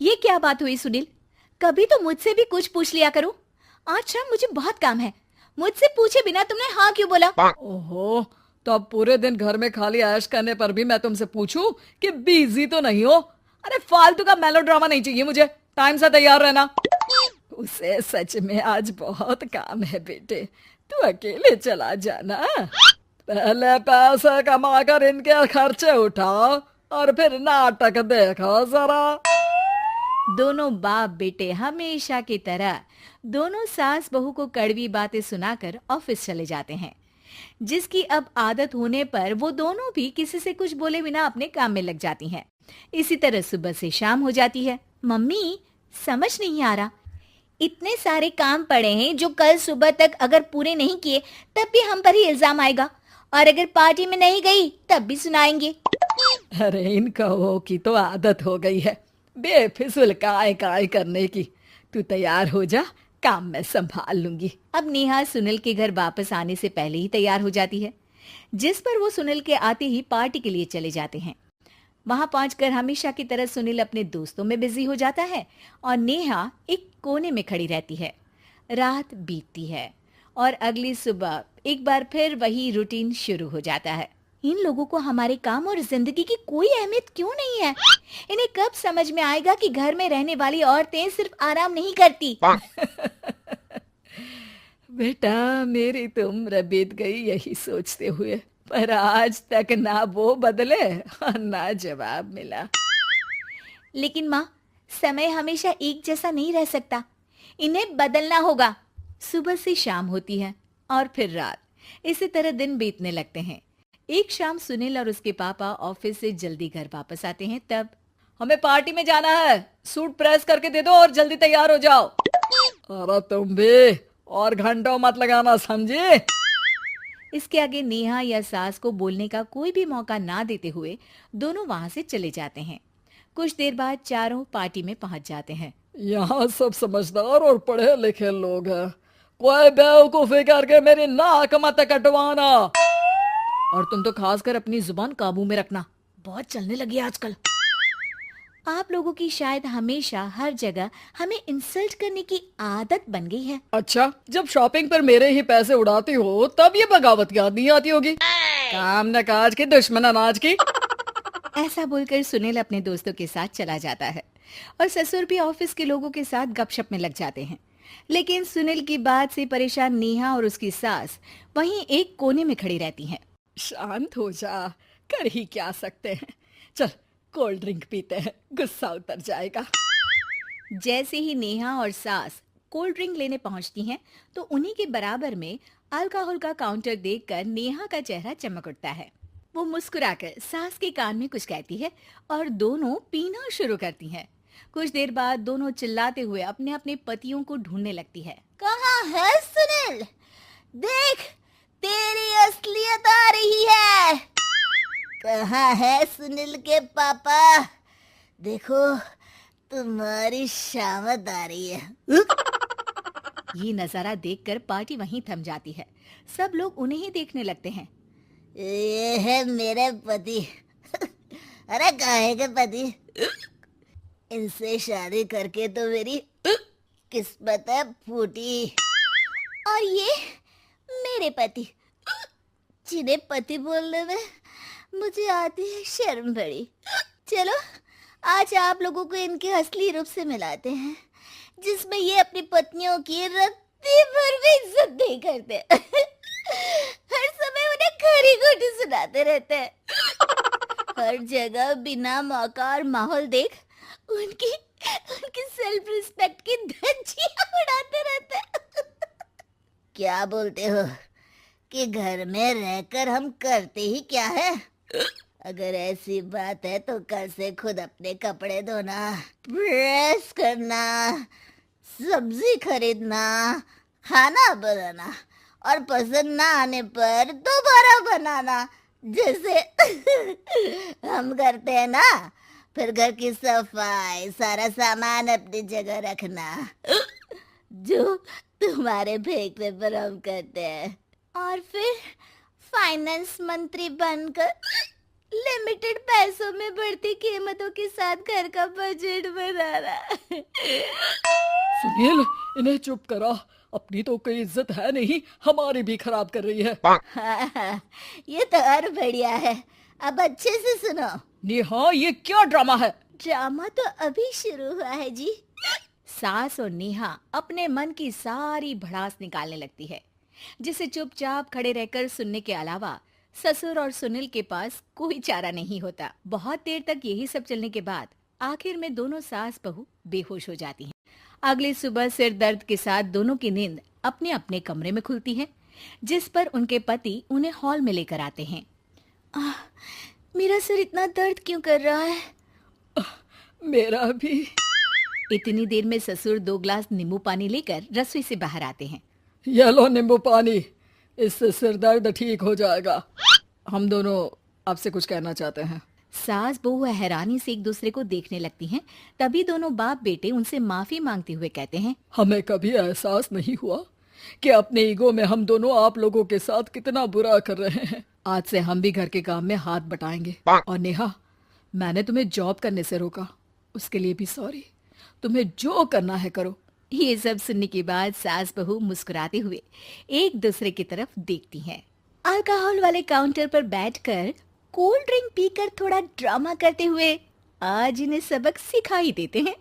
ये क्या बात हुई सुनील? कभी तो मुझसे भी कुछ पूछ लिया करो। आज शाम मुझे बहुत काम है। मुझसे पूछे बिना तुमने हाँ क्यों बोला? ओहो, तो अब पूरे दिन घर में खाली ऐश करने पर भी मैं तुमसे पूछूं कि बिजी तो नहीं हो? अरे फालतू का मेलोड्रामा नहीं चाहिए मुझे। टाइम से तैयार रहना। उसे सच में आज बहुत काम है बेटे, तू अकेले चला जाना। पहले पैसे कमाकर इनके खर्चे उठाओ और फिर नाटक देखो जरा। दोनों बाप बेटे हमेशा की तरह दोनों सास बहू को कड़वी बातें सुनाकर ऑफिस चले जाते हैं, जिसकी अब आदत होने पर वो दोनों भी किसी से कुछ बोले बिना अपने काम में लग जाती हैं। इसी तरह सुबह से शाम हो जाती है। मम्मी, समझ नहीं आ रहा, इतने सारे काम पड़े हैं जो कल सुबह तक अगर पूरे नहीं किए तब भी हम पर ही इल्जाम आएगा, और अगर पार्टी में नहीं गई तब भी सुनाएंगे। अरे इन कहो की तो आदत हो गई है बेफिजुल काय काय करने की। तू तैयार हो जा, काम मैं संभाल लूंगी। अब नेहा सुनील के घर वापस आने से पहले ही तैयार हो जाती है, जिस पर वो सुनील के आते ही पार्टी के लिए चले जाते हैं। वहां पहुंचकर हमेशा की तरह सुनील अपने दोस्तों में बिजी हो जाता है और नेहा एक कोने में खड़ी रहती है। रात बीतती है और अगली सुबह एक बार फिर वही रूटीन शुरू हो जाता है। इन लोगों को हमारे काम और जिंदगी की कोई अहमियत क्यों नहीं है? इन्हें कब समझ में आएगा कि घर में रहने वाली औरतें सिर्फ आराम नहीं करती। बेटा, मेरी तो उम्र बीत गई यही सोचते हुए, पर आज तक ना वो बदले और ना जवाब मिला। लेकिन माँ, समय हमेशा एक जैसा नहीं रह सकता, इन्हें बदलना होगा। सुबह से शाम होती है और फिर रात। इसी तरह दिन बीतने लगते हैं। एक शाम सुनील और उसके पापा ऑफिस से जल्दी घर वापस आते हैं। तब हमें पार्टी में जाना है, सूट प्रेस करके दे दो और जल्दी तैयार हो जाओ। अरे तुम भी और घंटों मत लगाना, समझे? इसके आगे नेहा या सास को बोलने का कोई भी मौका ना देते हुए दोनों वहां से चले जाते हैं। कुछ देर बाद चारों पार्टी में पहुंच जाते हैं। यहाँ सब समझदार और पढ़े लिखे लोग हैं, कोई बेवकूफी करके मेरी नाक मत कटवाना। और तुम तो खासकर अपनी जुबान काबू में रखना, बहुत चलने लगी है आजकल। आप लोगों की शायद हमेशा हर जगह हमें इंसल्ट करने की आदत बन गई है। अच्छा, जब शॉपिंग पर मेरे ही पैसे उड़ाती हो तब ये बगावत याद नहीं आती होगी। काम न काज की, दुश्मन अनाज की। ऐसा बोलकर सुनील अपने दोस्तों के साथ चला जाता है और ससुर भी ऑफिस के लोगों के साथ गपशप में लग जाते हैं। लेकिन सुनील की बात से परेशान नेहा और उसकी सास वहीं एक कोने में खड़ी रहती हैं। शांत हो जा, कर ही क्या सकते हैं। चल कोल्ड ड्रिंक पीते हैं, गुस्सा उतर जाएगा। जैसे ही नेहा और सास कोल्ड ड्रिंक लेने पहुंचती हैं, तो उन्हीं के बराबर में अल्कोहल का काउंटर देखकर नेहा का चेहरा चमक उठता है। वो मुस्कुराकर सास के कान में कुछ कहती है और दोनों पीना शुरू करती हैं। कुछ देर बाद दोनों चिल्लाते हुए अपने अपने पतियों को ढूंढने लगती है। कहाँ है सुनील? देख, तेरी असलियत आ रही है। कहाँ है सुनील के पापा? देखो, तुम्हारी शामत आ रही है। ये नजारा देखकर पार्टी वहीं थम जाती है। सब लोग उन्हें ही देखने लगते हैं। ये है मेरे पति। अरे काहे के पति? इनसे शादी करके तो मेरी किस्मत है फूटी। और ये मेरे पति, जिन्हें पति बोलने में मुझे आती है शर्म बड़ी। चलो, आज आप लोगों को इनके असली रूप से मिलाते हैं, जिसमें ये अपनी पत्नियों की रत्ती भर भी इज्जत नहीं करते। हर समय उन्हें खरी खोटी सुनाते रहते हैं। हर जगह बिना मौका और माहौल देख उनकी उनकी सेल्फ रिस्पेक्ट की धज्जियां उड़ाते रहते हैं। क्या बोलते हो कि घर में रहकर हम करते ही क्या है? अगर ऐसी बात है तो कल से खुद अपने कपड़े धोना, प्रेस करना, सब्जी खरीदना, खाना बनाना और पसंद ना आने पर दोबारा बनाना, जैसे हम करते हैं ना। फिर घर की सफाई, सारा सामान अपनी जगह रखना, जो तुम्हारे फेंकने पर हम करते हैं। और फिर फाइनेंस मंत्री बनकर लिमिटेड पैसों में बढ़ती कीमतों के साथ घर का बजट बनाना। सुनील, इन्हें चुप करा। अपनी तो कोई इज्जत है नहीं, हमारी भी खराब कर रही है। हाँ हाँ, ये तो और बढ़िया है। अब अच्छे से सुनो। नेहा, ये क्या ड्रामा है? ड्रामा तो अभी शुरू हुआ है जी। सास और नेहा अपने मन की सारी भड़ास निकालने लगती है, जिसे चुपचाप खड़े रहकर सुनने के अलावा ससुर और सुनील के पास कोई चारा नहीं होता। बहुत देर तक यही सब चलने के बाद आखिर में दोनों सास बहू बेहोश हो जाती हैं। अगली सुबह सिर दर्द के साथ दोनों की नींद अपने अपने कमरे में खुलती है, जिस पर उनके पति उन्हें हॉल में लेकर आते हैं। मेरा सिर इतना दर्द क्यों कर रहा है? मेरा भी। इतनी देर में ससुर 2 गिलास नींबू पानी लेकर रसोई से बाहर आते हैं। ये लो नींबू पानी, इससे सिर दर्द ठीक हो जाएगा। हम दोनों आपसे कुछ कहना चाहते हैं। सास बहू हैरानी से एक दूसरे को देखने लगती हैं। तभी दोनों बाप बेटे उनसे माफी मांगते हुए कहते हैं, हमें कभी एहसास नहीं हुआ कि अपने ईगो में हम दोनों आप लोगों के साथ कितना बुरा कर रहे हैं। आज से हम भी घर के काम में हाथ बटाएंगे। और नेहा, मैंने तुम्हें जॉब करने से रोका, उसके लिए भी सॉरी। तुम्हें जो करना है करो। ये सब सुनने के बाद सास बहू मुस्कुराते हुए एक दूसरे की तरफ देखती हैं। अल्कोहल वाले काउंटर पर बैठकर कोल्ड ड्रिंक पीकर थोड़ा ड्रामा करते हुए आज इन्हें सबक सिखा ही देते हैं।